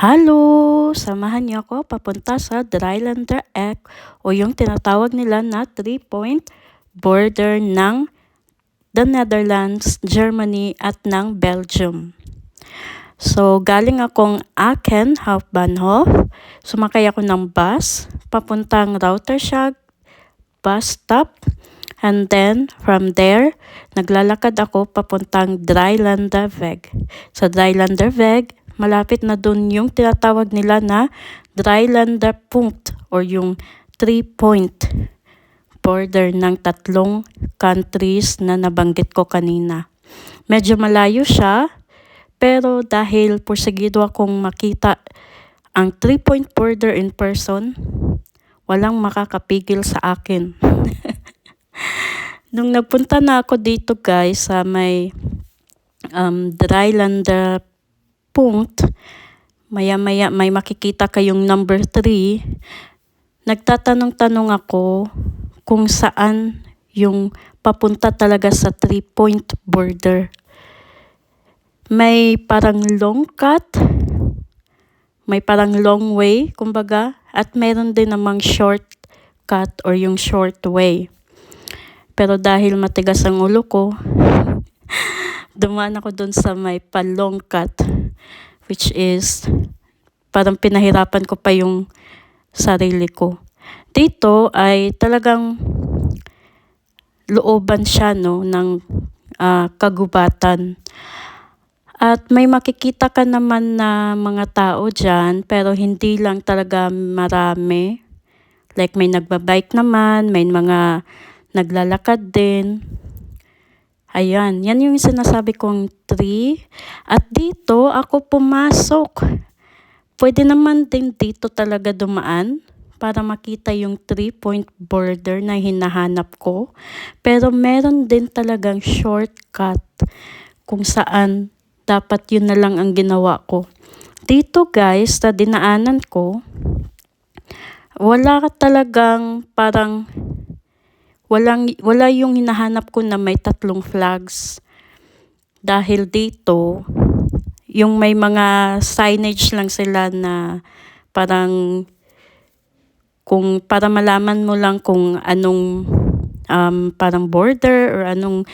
Halo! Samahan niyo ako papunta sa Dreilander Eck o yung tinatawag nila na 3-point border ng the Netherlands, Germany at ng Belgium. So, galing akong Aachen Hauptbahnhof, sumakay ako ng bus papuntang Rauterschag bus stop. And then, from there, naglalakad ako papuntang Dreilander Weg. Sa Dreilander Weg, malapit na dun yung tinatawag nila na Dreilander Punkt or yung 3-point border ng tatlong countries na nabanggit ko kanina. Medyo malayo siya, pero dahil porsigido akong makita ang 3-point border in person, walang makakapigil sa akin. Nung nagpunta na ako dito guys sa may Dreilander Punkt, maya-maya may makikita kayong number 3. Nagtatanong-tanong ako kung saan yung papunta talaga sa 3-point border. May parang long cut, may parang long way, kumbaga, at meron din namang short cut or yung short way. Pero dahil matigas ang ulo ko, dumaan ako dun sa may pa-long cut, which is parang pinahirapan ko pa yung sarili ko. Dito ay talagang looban siya ng kagubatan. At may makikita ka naman na mga tao dyan, pero hindi lang talaga marami. Like may nagbabike naman, may mga naglalakad din. Ayan, yan yung sinasabi kong 3. At dito ako pumasok. Pwede naman din dito talaga dumaan para makita yung 3-point border na hinahanap ko. Pero meron din talagang shortcut kung saan dapat yun na lang ang ginawa ko. Dito guys, sa dinaanan ko, wala talagang parang wala yung hinahanap ko na may 3 flags. Dahil dito, yung may mga signage lang sila na parang kung para malaman mo lang kung anong parang border or anong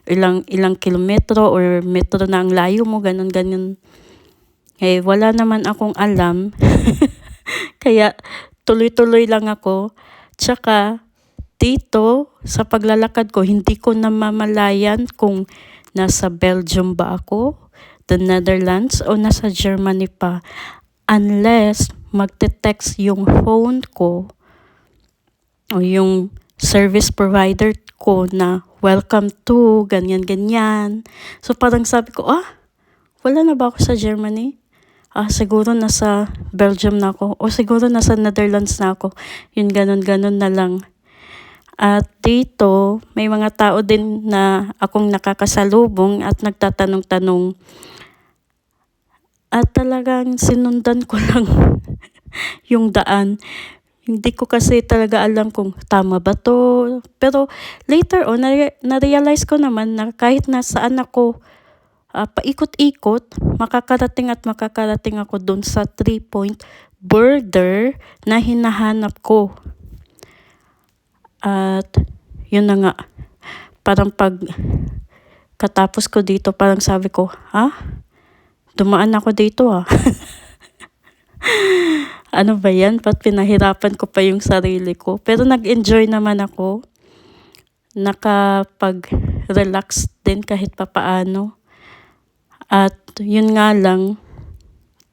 ilang kilometro or metro na ang layo mo, ganun. Eh, wala naman akong alam. Kaya tuloy-tuloy lang ako. Tsaka dito, sa paglalakad ko, hindi ko namamalayan kung nasa Belgium ba ako, the Netherlands, o nasa Germany pa. Unless magte-text yung phone ko o yung service provider ko na welcome to, ganyan. So parang sabi ko, wala na ba ako sa Germany? Siguro nasa Belgium na ako o siguro nasa Netherlands na ako. Yun, ganun na lang. At dito, may mga tao din na akong nakakasalubong at nagtatanong-tanong. At talagang sinundan ko lang yung daan. Hindi ko kasi talaga alam kung tama ba to. Pero later on, na-realize ko naman na kahit nasaan ako paikot-ikot, makakarating ako dun sa 3-point border na hinahanap ko. At yun na nga, parang pag katapos ko dito, parang sabi ko, dumaan ako dito Ano ba yan? Ba't pinahirapan ko pa yung sarili ko? Pero nag-enjoy naman ako. Nakapag-relax din kahit papaano. At yun nga lang,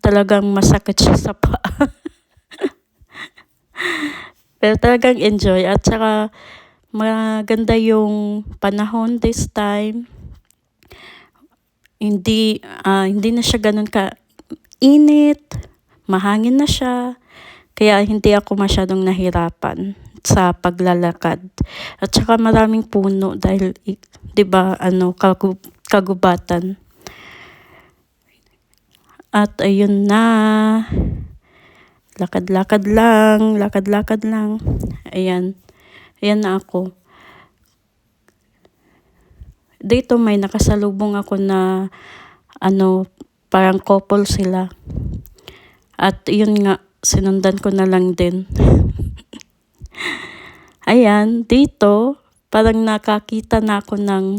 talagang masakit siya sa paa. Pero talagang enjoy. At saka maganda yung panahon this time. Hindi na siya ganun ka init, mahangin na siya. Kaya hindi ako masyadong nahirapan sa paglalakad. At saka maraming puno dahil 'di ba kagubatan. At ayun na. Lakad-lakad lang. Ayan na ako. Dito may nakasalubong ako na parang couple sila. At yun nga, sinundan ko na lang din. Ayan, dito, parang nakakita na ako ng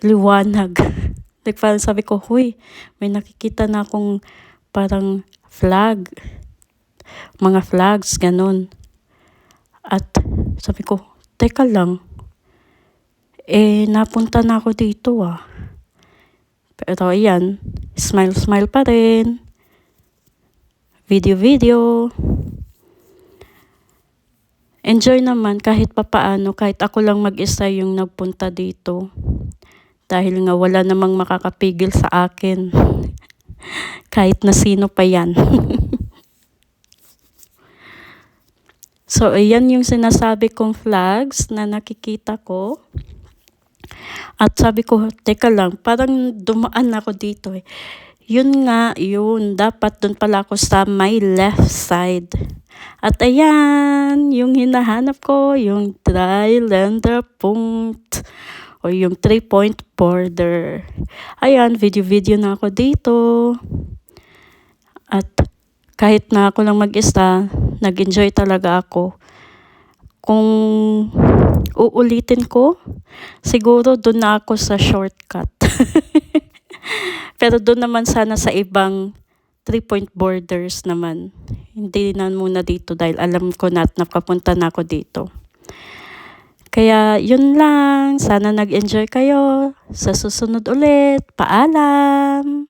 liwanag. Like parang sabi ko, huy, may nakikita na akong parang flag. Mga flags, ganun. At sabi ko, teka lang, napunta na ako dito ah. Pero ayan, smile pa rin. Video. Enjoy naman kahit papaano, kahit ako lang mag-isa yung nagpunta dito. Dahil nga wala namang makakapigil sa akin. Kahit na sino pa yan. So, ayan yung sinasabi kong flags na nakikita ko. At sabi ko, teka lang, parang dumaan ako dito eh. Yun nga, yun. Dapat dun pala ako sa my left side. At ayan, yung hinahanap ko, yung Dreiländerpunkt o yung 3-point border. Ayan, video na ako dito. At kahit na ako lang mag-isa, nag-enjoy talaga ako. Kung uulitin ko, siguro doon na ako sa shortcut. Pero doon naman sana sa ibang 3-point borders naman. Hindi na muna dito dahil alam ko na at nakapunta na ako dito. Kaya yun lang. Sana nag-enjoy kayo. Sa susunod ulit. Paalam!